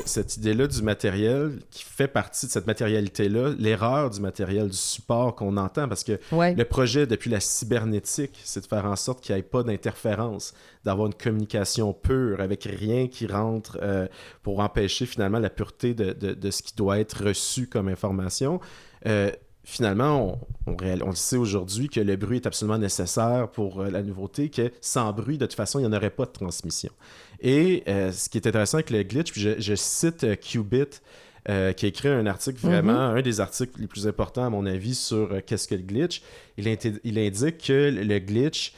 B: Cette idée-là du matériel qui fait partie de cette matérialité-là, l'erreur du matériel, du support qu'on entend, parce que le projet depuis la cybernétique, c'est de faire en sorte qu'il n'y ait pas d'interférence, d'avoir une communication pure avec rien qui rentre pour empêcher finalement la pureté de ce qui doit être reçu comme information. Finalement, on le sait aujourd'hui que le bruit est absolument nécessaire pour la nouveauté, que sans bruit, de toute façon, il n'y en aurait pas de transmission. Et ce qui est intéressant avec le glitch, puis je cite Qubit, qui a écrit un article vraiment, un des articles les plus importants à mon avis sur qu'est-ce que le glitch. Il indique que le glitch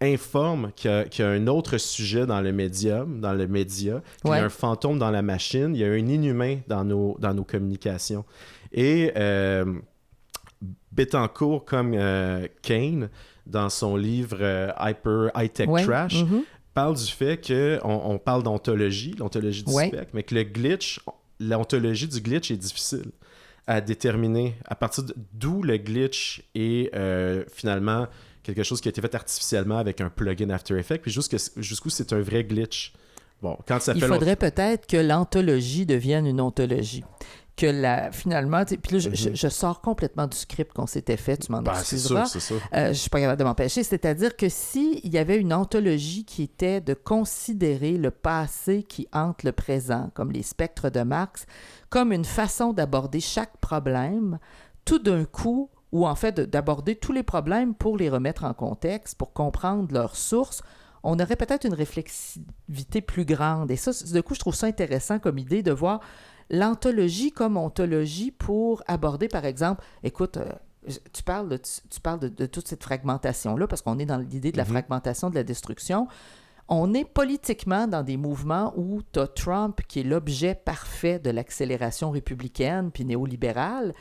B: informe qu'il y a un autre sujet dans le média, qu'il y a un fantôme dans la machine, il y a un inhumain dans nos communications. Et Bettencourt, comme Kane, dans son livre Hyper High-Tech Trash, parle du fait qu'on parle d'ontologie, l'ontologie du spectre, mais que le glitch, l'ontologie du glitch est difficile à déterminer. À partir d'où le glitch est finalement quelque chose qui a été fait artificiellement avec un plugin After Effects, puis jusqu'où c'est un vrai glitch. Bon, quand ça fait
A: il faudrait peut-être que l'ontologie devienne une ontologie. Que finalement, puis là, je sors complètement du script qu'on s'était fait, tu m'en excuseras.
B: C'est sûr.
A: Je suis pas capable de m'empêcher. C'est-à-dire que s'il y avait une ontologie qui était de considérer le passé qui hante le présent, comme les spectres de Marx, comme une façon d'aborder chaque problème, tout d'un coup, ou en fait d'aborder tous les problèmes pour les remettre en contexte, pour comprendre leur source, on aurait peut-être une réflexivité plus grande. Et ça, du coup, je trouve ça intéressant comme idée de voir l'ontologie comme ontologie pour aborder, par exemple, écoute, tu parles de toute cette fragmentation-là, parce qu'on est dans l'idée de la fragmentation, de la destruction. On est politiquement dans des mouvements où tu as Trump, qui est l'objet parfait de l'accélération républicaine puis néolibérale,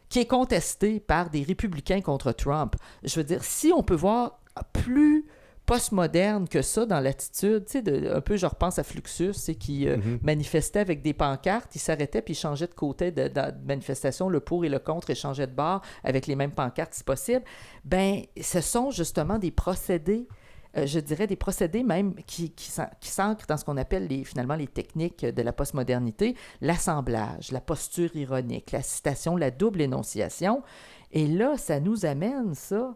A: qui est contesté par des républicains contre Trump. Je veux dire, si on peut voir plus postmoderne que ça dans l'attitude, tu sais, un peu, je repense à Fluxus, c'est qui manifestait avec des pancartes, il s'arrêtait puis il changeait de côté de manifestation, le pour et le contre, et changeait de bord avec les mêmes pancartes si possible. Ben, ce sont justement des procédés je dirais, des procédés même qui s'ancrent dans ce qu'on appelle finalement les techniques de la postmodernité, l'assemblage, la posture ironique, la citation, la double énonciation. Et là, ça nous amène, ça,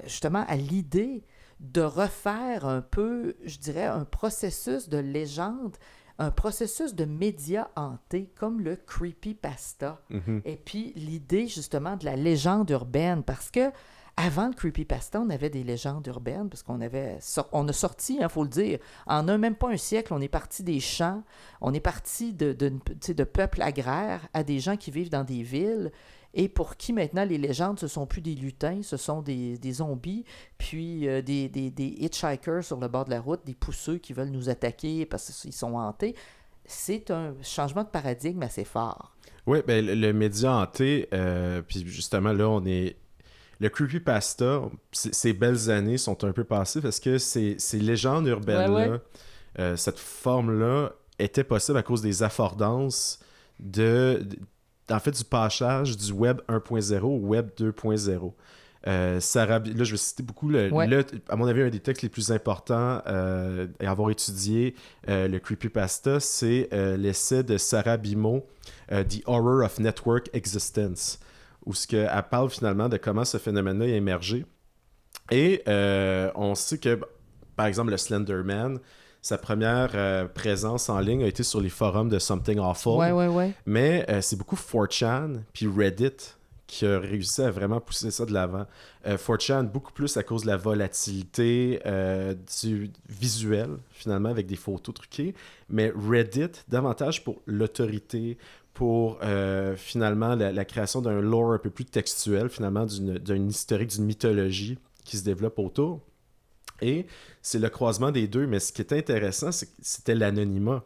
A: justement à l'idée de refaire un peu, je dirais, un processus de légende, un processus de média hanté, comme le creepypasta. Et puis l'idée, justement, de la légende urbaine, parce que avant le creepypasta, on avait des légendes urbaines, parce qu'on a sorti, il faut le dire, en même pas un siècle, on est parti des champs, on est parti de peuples agraires à des gens qui vivent dans des villes, et pour qui maintenant les légendes, ce sont plus des lutins, ce sont des zombies, puis des hitchhikers sur le bord de la route, des pousseux qui veulent nous attaquer parce qu'ils sont hantés. C'est un changement de paradigme assez fort.
B: Oui, ben le média hanté, puis justement là, on est... Le creepypasta, ces belles années sont un peu passées parce que ces légendes urbaines-là, cette forme-là, était possible à cause des affordances en fait, du passage du Web 1.0 au Web 2.0. Là, je vais citer beaucoup, à mon avis, un des textes les plus importants et avoir étudié le creepypasta, c'est l'essai de Sarah Bimo, The Horror of Network Existence, où elle parle finalement de comment ce phénomène-là est émergé. Et on sait que, par exemple, le Slender Man, sa première présence en ligne a été sur les forums de Something Awful. Mais c'est beaucoup 4chan puis Reddit qui a réussi à vraiment pousser ça de l'avant. 4chan, beaucoup plus à cause de la volatilité du visuel, finalement, avec des photos truquées. Mais Reddit, davantage pour l'autorité, pour finalement la création d'un lore un peu plus textuel, finalement, d'un historique, d'une mythologie qui se développe autour. Et c'est le croisement des deux, mais ce qui est intéressant, c'était l'anonymat.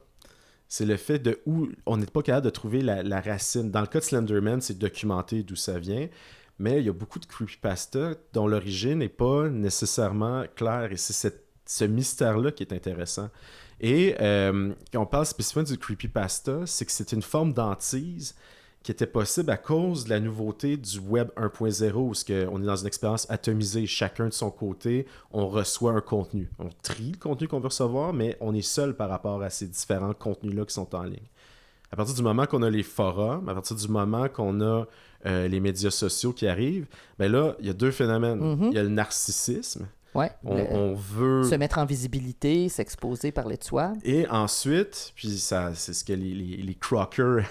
B: C'est le fait de où on n'est pas capable de trouver la racine. Dans le cas de Slenderman, c'est documenté d'où ça vient, mais il y a beaucoup de creepypasta dont l'origine n'est pas nécessairement claire, et c'est ce mystère-là qui est intéressant. Et quand on parle spécifiquement du creepypasta, c'est que c'est une forme d'hantise qui était possible à cause de la nouveauté du Web 1.0, où on est dans une expérience atomisée, chacun de son côté, on reçoit un contenu. On trie le contenu qu'on veut recevoir, mais on est seul par rapport à ces différents contenus-là qui sont en ligne. À partir du moment qu'on a les forums, à partir du moment qu'on a les médias sociaux qui arrivent, ben là, il y a deux phénomènes. Il y a le narcissisme.
A: Ouais,
B: on veut
A: se mettre en visibilité, s'exposer, parler de soi.
B: Et ensuite, puis ça, c'est ce que les Crocker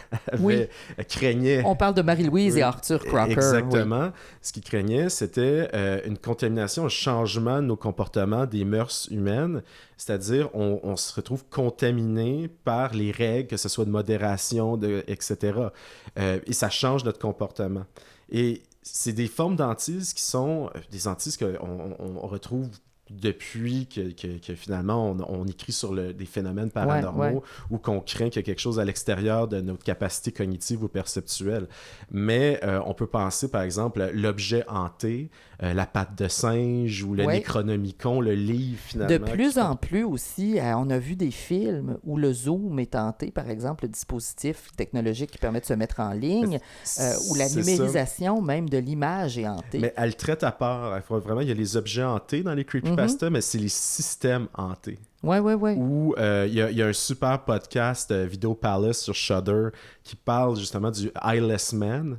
B: craignaient.
A: On parle de Marie-Louise et Arthur Crocker.
B: Exactement. Oui. Ce qu'ils craignaient, c'était une contamination, un changement de nos comportements, des mœurs humaines. C'est-à-dire, on se retrouve contaminé par les règles, que ce soit de modération, etc. Et ça change notre comportement. Et c'est des formes d'hantises qui sont des hantises qu'on retrouve depuis que finalement on écrit sur des phénomènes paranormaux ou qu'on craint qu'il y a quelque chose à l'extérieur de notre capacité cognitive ou perceptuelle. Mais on peut penser par exemple l'objet hanté, la patte de singe ou le Necronomicon, le livre finalement.
A: De plus en plus aussi, on a vu des films où le zoom est hanté, par exemple le dispositif technologique qui permet de se mettre en ligne, ou la numérisation même de l'image est hantée.
B: Mais elle traite à part. Il y a les objets hantés dans les creepypasta, mais c'est les systèmes hantés.
A: Oui.
B: Où il y a un super podcast Video Palace sur Shudder qui parle justement du Eyeless Man,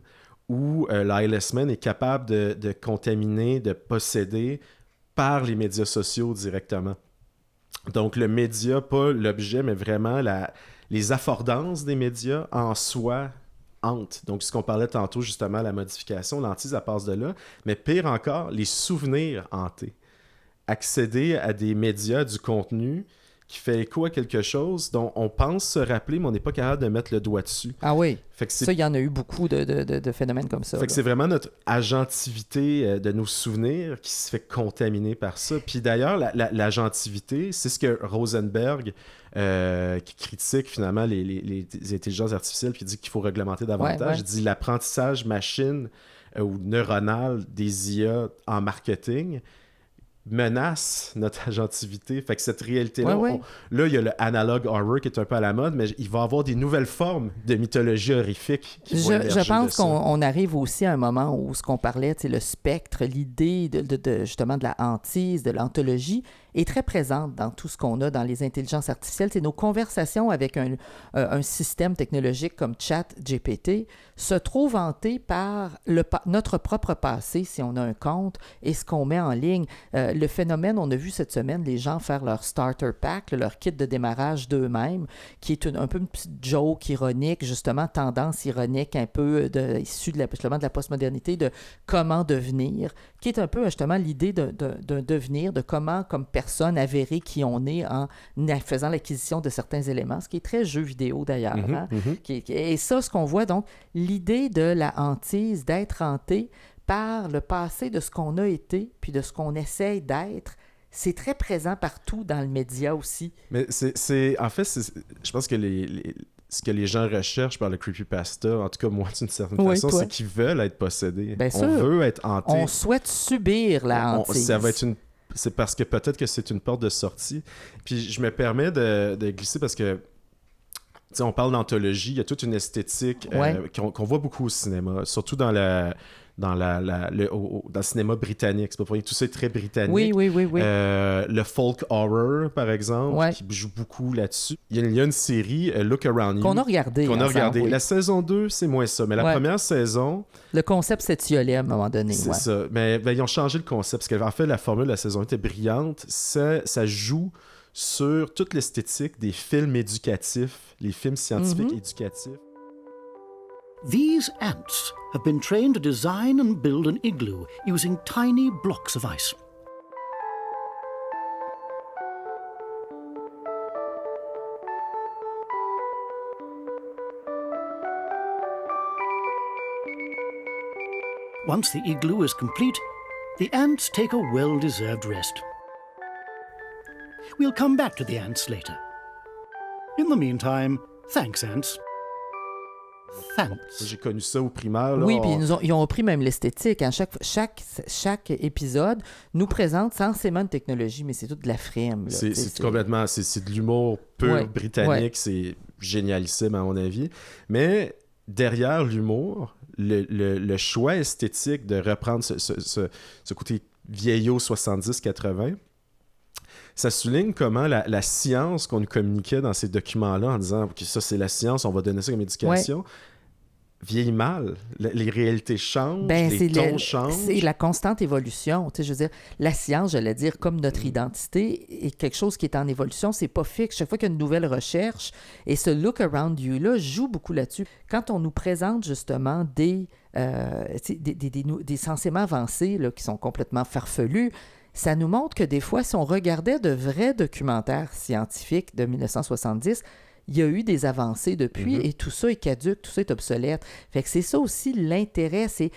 B: où l'Eyeless Man est capable de contaminer, de posséder par les médias sociaux directement. Donc le média, pas l'objet, mais vraiment les affordances des médias en soi hante. Donc ce qu'on parlait tantôt justement, la modification, l'hantise, elle passe de là. Mais pire encore, les souvenirs hantés. Accéder à des médias, du contenu qui fait écho à quelque chose dont on pense se rappeler, mais on n'est pas capable de mettre le doigt dessus.
A: Ah oui, ça, il y en a eu beaucoup de phénomènes comme ça.
B: Fait que c'est vraiment notre agentivité de nos souvenirs qui se fait contaminer par ça. Puis d'ailleurs, l'agentivité, c'est ce que Rosenberg, qui critique finalement les intelligences artificielles, puis dit qu'il faut réglementer davantage, il dit l'apprentissage machine ou neuronal des IA en marketing menace notre agentivité. Fait que cette réalité-là,
A: Ouais.
B: là, il y a le analog horror qui est un peu à la mode, mais il va y avoir des nouvelles formes de mythologie horrifique qui vont émerger
A: Je pense
B: de ça.
A: qu'on arrive aussi à un moment où ce qu'on parlait, le spectre, l'idée justement de la hantise, de l'anthologie, est très présente dans tout ce qu'on a dans les intelligences artificielles. Nos conversations avec un système technologique comme ChatGPT se trouvent hantées par notre propre passé, si on a un compte, et ce qu'on met en ligne. Le phénomène, on a vu cette semaine les gens faire leur starter pack, leur kit de démarrage d'eux-mêmes, qui est un peu une petite joke ironique, justement, tendance ironique un peu issue de la postmodernité, de comment devenir, qui est un peu justement l'idée d'un devenir, de comment, comme personne avérée qui on est en faisant l'acquisition de certains éléments, ce qui est très jeu vidéo d'ailleurs. Et ça, ce qu'on voit, donc, l'idée de la hantise, d'être hanté par le passé de ce qu'on a été, puis de ce qu'on essaye d'être, c'est très présent partout dans le média aussi.
B: Mais en fait, je pense que ce que les gens recherchent par le creepypasta, en tout cas moi d'une certaine façon, c'est qu'ils veulent être possédés.
A: Bien
B: on
A: sûr.
B: veut être hanté.
A: On souhaite subir la hantise.
B: Ça va être c'est parce que peut-être que c'est une porte de sortie. Puis je me permets de glisser parce que on parle d'anthologie, il y a toute une esthétique qu'on voit beaucoup au cinéma, surtout dans le cinéma britannique. C'est pas pour rien, tout ça est très britannique.
A: Oui.
B: Le folk horror, par exemple, qui joue beaucoup là-dessus. Il y a une série, Look Around You,
A: qu'on a regardé. Oui.
B: La saison 2, c'est moins ça, mais la première saison...
A: Le concept s'étiolait à un moment donné.
B: C'est ça. Mais ils ont changé le concept, parce qu'en fait, la formule de la saison 1 était brillante. Ça joue sur toute l'esthétique des films éducatifs, les films scientifiques éducatifs.
D: These ants have been trained to design and build an igloo using tiny blocks of ice. Once the igloo is complete, the ants take a well-deserved rest. We'll come back to the ants later. In the meantime, thanks, ants. Thanks.
B: J'ai connu ça au primaire. Là,
A: oui, puis ils ont repris même l'esthétique. Hein. Chaque épisode nous présente censément une technologie, mais c'est toute de la frime. Là.
B: C'est complètement... C'est de l'humour pur britannique. C'est génialissime, à mon avis. Mais derrière l'humour, le choix esthétique de reprendre ce côté vieillot 70-80... Ça souligne comment la science qu'on nous communiquait dans ces documents-là en disant que ça, c'est la science, on va donner ça comme éducation, vieillit mal. Les réalités changent, les tons changent.
A: C'est la constante évolution. Je veux dire, la science, j'allais dire, comme notre identité, est quelque chose qui est en évolution. C'est pas fixe. Chaque fois qu'il y a une nouvelle recherche, et ce look around you-là joue beaucoup là-dessus. Quand on nous présente justement des censément avancés là, qui sont complètement farfelus, ça nous montre que des fois, si on regardait de vrais documentaires scientifiques de 1970, il y a eu des avancées depuis et tout ça est caduc, tout ça est obsolète. Fait que c'est ça aussi l'intérêt, c'est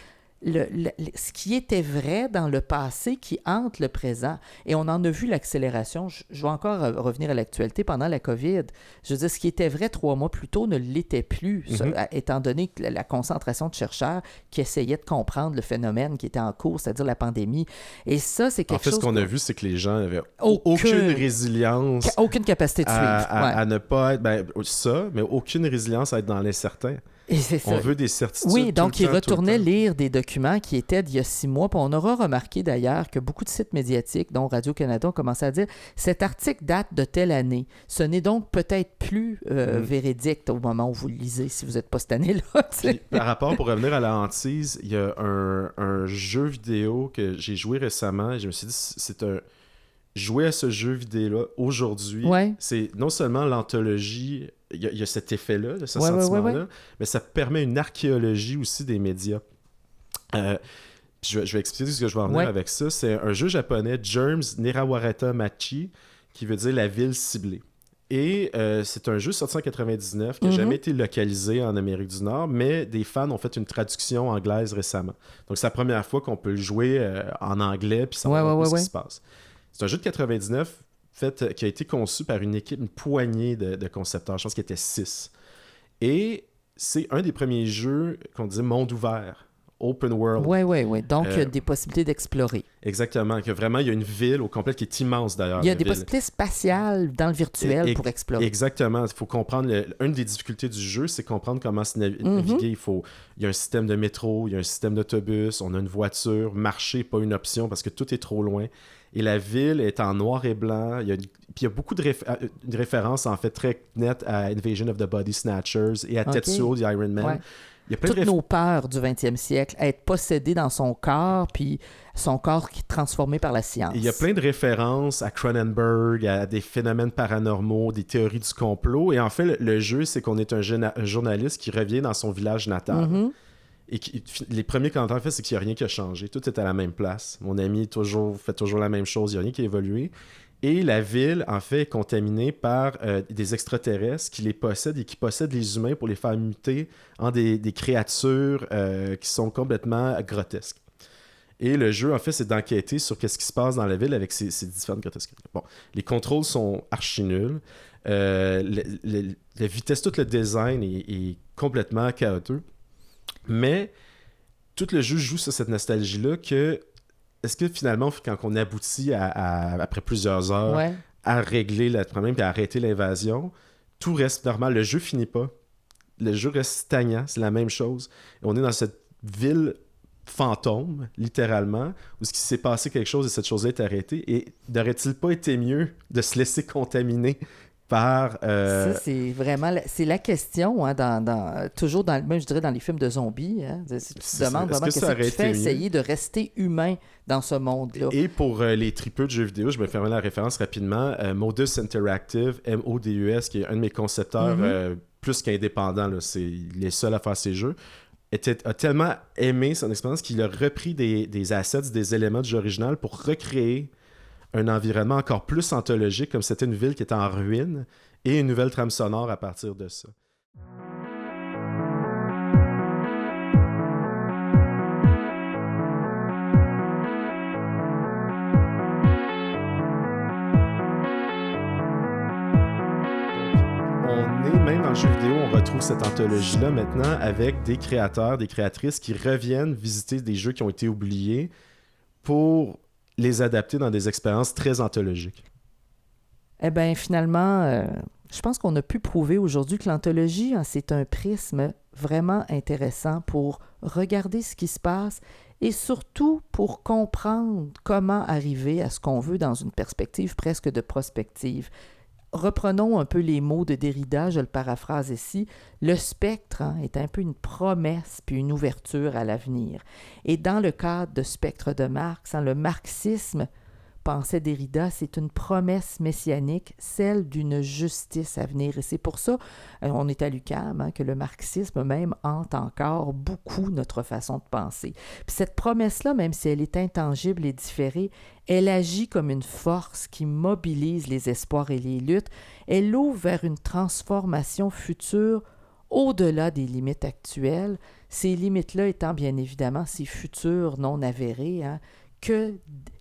A: ce qui était vrai dans le passé qui hante le présent. Et on en a vu l'accélération. Je vais encore revenir à l'actualité pendant la COVID. Je veux dire, ce qui était vrai 3 mois plus tôt ne l'était plus, étant donné que la concentration de chercheurs qui essayaient de comprendre le phénomène qui était en cours, c'est-à-dire la pandémie. Et ça, c'est quelque chose...
B: En fait, ce qu'on a vu, c'est que les gens n'avaient aucune résilience...
A: Aucune capacité de suivre.
B: À ne pas être... mais aucune résilience à être dans l'incertain. On veut des certitudes.
A: Oui, donc ils retournaient lire des documents qui étaient d'il y a 6 mois. Puis on aura remarqué d'ailleurs que beaucoup de sites médiatiques, dont Radio-Canada, ont commencé à dire « cet article date de telle année ». Ce n'est donc peut-être plus véridique au moment où vous le lisez, si vous n'êtes pas cette année-là.
B: Puis, par rapport, pour revenir à la hantise, il y a un jeu vidéo que j'ai joué récemment et je me suis dit, jouer à ce jeu vidéo-là aujourd'hui, c'est non seulement l'anthologie... Il y a cet effet-là, ce sentiment-là, mais ça permet une archéologie aussi des médias. Je vais expliquer ce que je vais en venir avec ça. C'est un jeu japonais, Germs Nirawareta Machi, qui veut dire la ville ciblée. Et c'est un jeu sorti en 1999 qui n'a jamais été localisé en Amérique du Nord, mais des fans ont fait une traduction anglaise récemment. Donc c'est la première fois qu'on peut le jouer en anglais puis savoir ce qui se passe. C'est un jeu de 1999 qui a été conçu par une poignée de concepteurs, je pense qu'il y était 6. Et c'est un des premiers jeux qu'on disait monde ouvert. open world.
A: Oui. Donc, il y a des possibilités d'explorer.
B: Exactement. Que vraiment, il y a une ville au complet qui est immense d'ailleurs.
A: Il y a des possibilités spatiales dans le virtuel pour explorer.
B: Exactement. Il faut comprendre. Une des difficultés du jeu, c'est comprendre comment se naviguer. Il y a un système de métro, il y a un système d'autobus, on a une voiture. Marcher n'est pas une option parce que tout est trop loin. Et la ville est en noir et blanc. Puis il y a beaucoup de références, en fait, très nettes à Invasion of the Body Snatchers et à Tetsuo, the Iron Man.
A: Ouais.
B: Il y a plein
A: Toutes nos peurs du 20e siècle, être possédé dans son corps, puis son corps qui est transformé par la science.
B: Il y a plein de références à Cronenberg, à des phénomènes paranormaux, des théories du complot. Et en fait, le jeu, c'est qu'on est un journaliste qui revient dans son village natal.
A: Mm-hmm.
B: Et les premiers commentaires fait, c'est qu'il n'y a rien qui a changé. Tout est à la même place. Mon ami fait toujours la même chose. Il n'y a rien qui a évolué. Et la ville, en fait, est contaminée par des extraterrestres qui les possèdent et qui possèdent les humains pour les faire muter en des créatures qui sont complètement grotesques. Et le jeu, en fait, c'est d'enquêter sur ce qui se passe dans la ville avec ces différentes grotesqueries. Bon, les contrôles sont archi nuls. La vitesse, tout le design est complètement chaotique. Mais tout le jeu joue sur cette nostalgie-là que est-ce que finalement, quand on aboutit après plusieurs heures à régler le problème et à arrêter l'invasion, tout reste normal. Le jeu finit pas. Le jeu reste stagnant. C'est la même chose. Et on est dans cette ville fantôme, littéralement, où ce qui s'est passé quelque chose et cette chose-là est arrêtée. Et n'aurait-il pas été mieux de se laisser contaminer par...
A: Ça, c'est vraiment... C'est la question, hein, toujours même, je dirais, dans les films de zombies. Hein, tu te demandes vraiment qu'est-ce que tu fais essayer de rester humain dans ce monde-là.
B: Et pour les tripeux de jeux vidéo, je me fais la référence rapidement, Modus Interactive, MODUS, qui est un de mes concepteurs plus qu'indépendant, là, c'est les seuls à faire ces jeux, a tellement aimé son expérience qu'il a repris des assets, des éléments du jeu original pour recréer un environnement encore plus anthologique, comme c'était une ville qui était en ruine, et une nouvelle trame sonore à partir de ça. Même dans le jeu vidéo, on retrouve cette anthologie-là maintenant avec des créateurs, des créatrices qui reviennent visiter des jeux qui ont été oubliés pour les adapter dans des expériences très anthologiques.
A: Eh bien, finalement, je pense qu'on a pu prouver aujourd'hui que l'anthologie, hein, c'est un prisme vraiment intéressant pour regarder ce qui se passe et surtout pour comprendre comment arriver à ce qu'on veut dans une perspective presque de prospective. Reprenons un peu les mots de Derrida, je le paraphrase ici. Le spectre est un peu une promesse puis une ouverture à l'avenir. Et dans le cadre de Spectre de Marx, le marxisme, pensait Derrida, c'est une promesse messianique, celle d'une justice à venir. Et c'est pour ça, on est à l'UQAM, que le marxisme même hante encore beaucoup notre façon de penser. Puis cette promesse-là, même si elle est intangible et différée, elle agit comme une force qui mobilise les espoirs et les luttes. Elle ouvre vers une transformation future au-delà des limites actuelles, ces limites-là étant bien évidemment ces futurs non avérés, que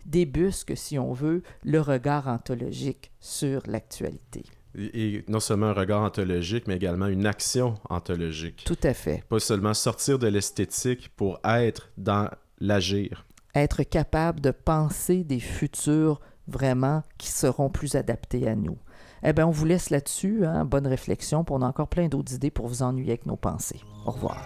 A: débusque, si on veut, le regard anthologique sur l'actualité.
B: Et non seulement un regard anthologique, mais également une action anthologique.
A: Tout à fait.
B: Pas seulement sortir de l'esthétique pour être dans l'agir.
A: Être capable de penser des futurs vraiment qui seront plus adaptés à nous. Eh bien, on vous laisse là-dessus. Bonne réflexion. On a encore plein d'autres idées pour vous ennuyer avec nos pensées. Au revoir.